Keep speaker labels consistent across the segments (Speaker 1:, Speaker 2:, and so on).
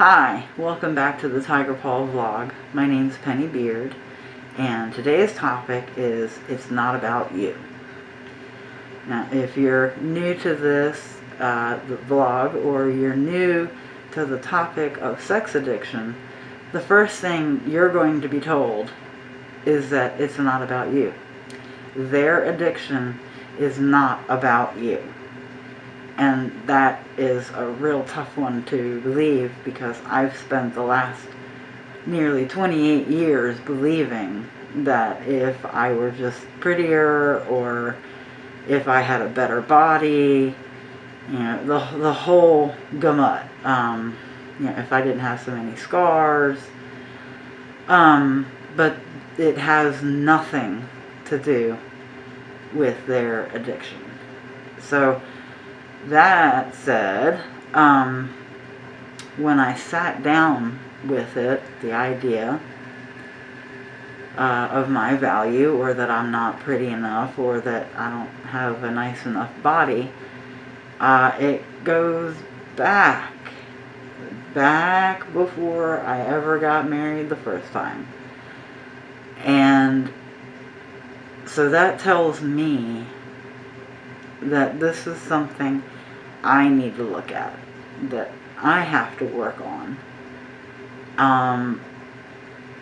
Speaker 1: Hi, welcome back to the Tiger Paw vlog. My name's Penny Beard, and today's topic is It's Not About You. Now, if you're new to this the vlog, or you're new to the topic of sex addiction, the first thing you're going to be told is that it's not about you. Their addiction is not about you. And that is a real tough one to believe, because I've spent the last nearly 28 years believing that if I were just prettier, or if I had a better body, you know, the whole gamut, you know, if I didn't have so many scars, but it has nothing to do with their addiction. So that said, when I sat down with it, the idea of my value, or that I'm not pretty enough, or that I don't have a nice enough body, it goes back before I ever got married the first time. And so that tells me that this is something I need to look at, that I have to work on.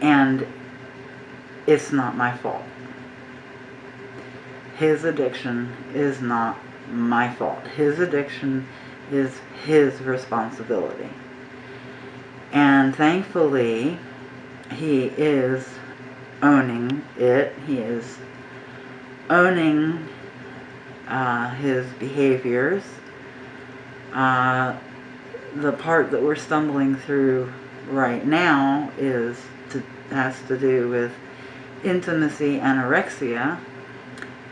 Speaker 1: And it's not my fault. His addiction is not my fault. His addiction is his responsibility. And thankfully, he is owning it. He is owning his behaviors. The part that we're stumbling through right now has to do with intimacy anorexia.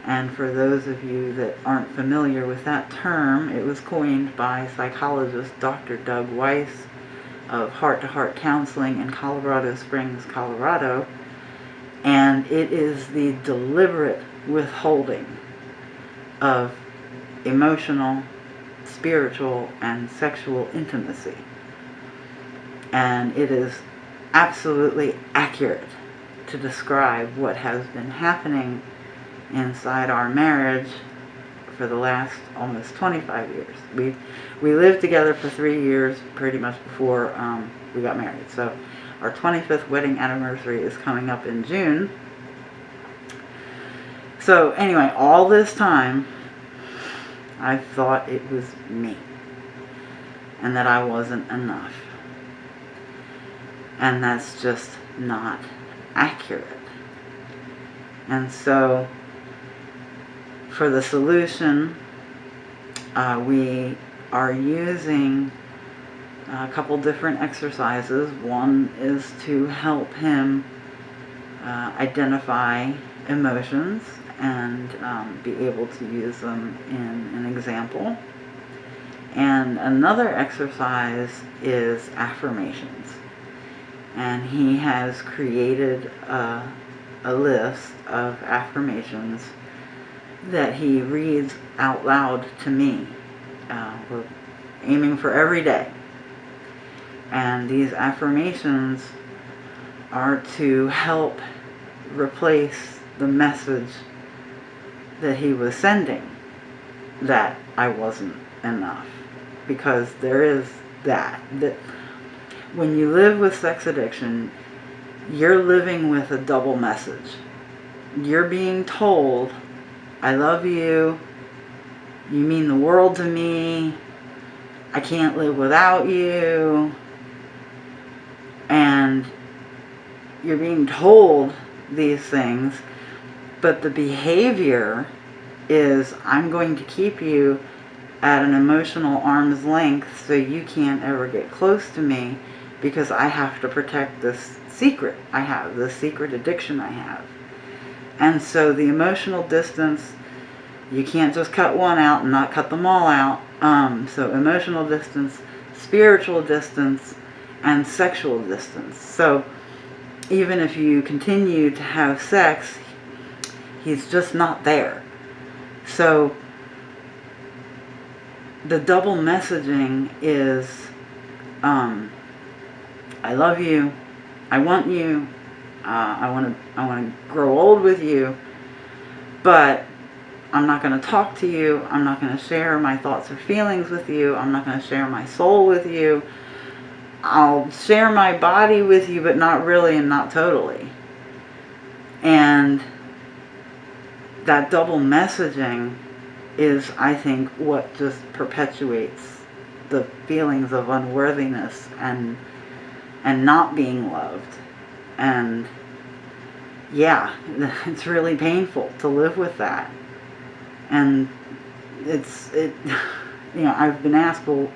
Speaker 1: And for those of you that aren't familiar with that term, it was coined by psychologist Dr. Doug Weiss of Heart to Heart Counseling in Colorado Springs, Colorado. And it is the deliberate withholding of emotional, spiritual, and sexual intimacy. And it is absolutely accurate to describe what has been happening inside our marriage for the last almost 25 years. We lived together for 3 years, pretty much before we got married. So our 25th wedding anniversary is coming up in June. So anyway, all this time, I thought it was me, and that I wasn't enough. And that's just not accurate. And so, for the solution, we are using a couple different exercises. One is to help him identify emotions and be able to use them in an example. And another exercise is affirmations. And he has created a list of affirmations that he reads out loud to me. We're aiming for every day. And these affirmations are to help replace the message that he was sending, that I wasn't enough. Because there is that when you live with sex addiction, you're living with a double message. You're being told, I love you, you mean the world to me, I can't live without you, and you're being told these things, but the behavior is, I'm going to keep you at an emotional arm's length so you can't ever get close to me, because I have to protect this secret I have, this secret addiction I have. And so the emotional distance, you can't just cut one out and not cut them all out. So emotional distance, spiritual distance, and sexual distance. So even if you continue to have sex, he's just not there. So the double messaging is I love you. I want you. I want to grow old with you. But I'm not going to talk to you. I'm not going to share my thoughts or feelings with you. I'm not going to share my soul with you. I'll share my body with you, but not really and not totally. And that double messaging is, I think, what just perpetuates the feelings of unworthiness and not being loved. And yeah, it's really painful to live with that. And I've been asked, well,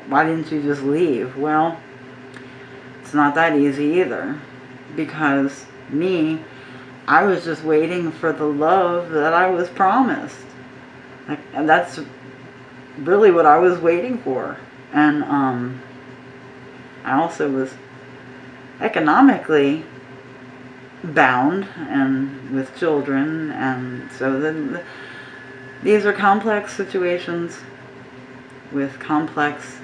Speaker 1: why didn't you just leave? Well, it's not that easy either, because I was just waiting for the love that I was promised. And that's really what I was waiting for. And I also was economically bound and with children, and so then these are complex situations with complex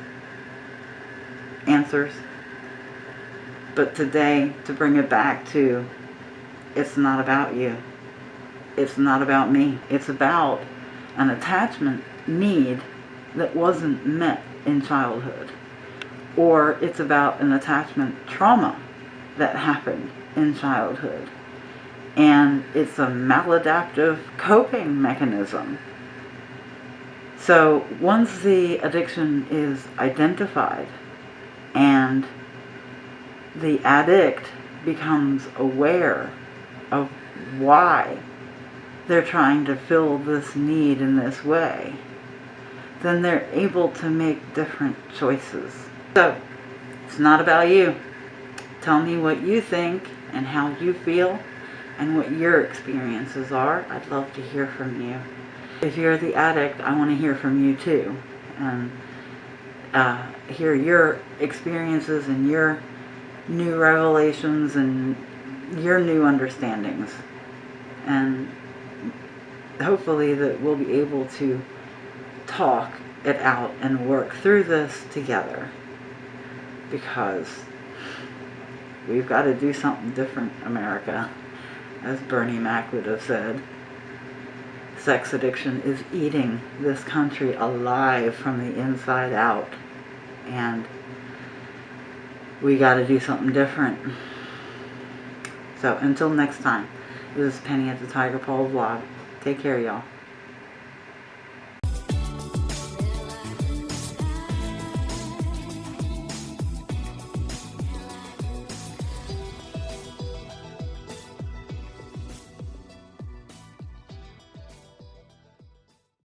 Speaker 1: answers. But today, to bring it back to, it's not about you. It's not about me. It's about an attachment need that wasn't met in childhood. Or it's about an attachment trauma that happened in childhood. And it's a maladaptive coping mechanism. So once the addiction is identified and the addict becomes aware of why they're trying to fill this need in this way, then they're able to make different choices. So, it's not about you. Tell me what you think and how you feel and what your experiences are. I'd love to hear from you. If you're the addict, I want to hear from you too. And hear your experiences and your new revelations and your new understandings. And hopefully that we'll be able to talk it out and work through this together, because we've got to do something different, America, as Bernie Mac would have said. Sex addiction is eating this country alive from the inside out, and we got to do something different. So until next time, this is Penny at the Tiger Paw vlog. Take care, y'all.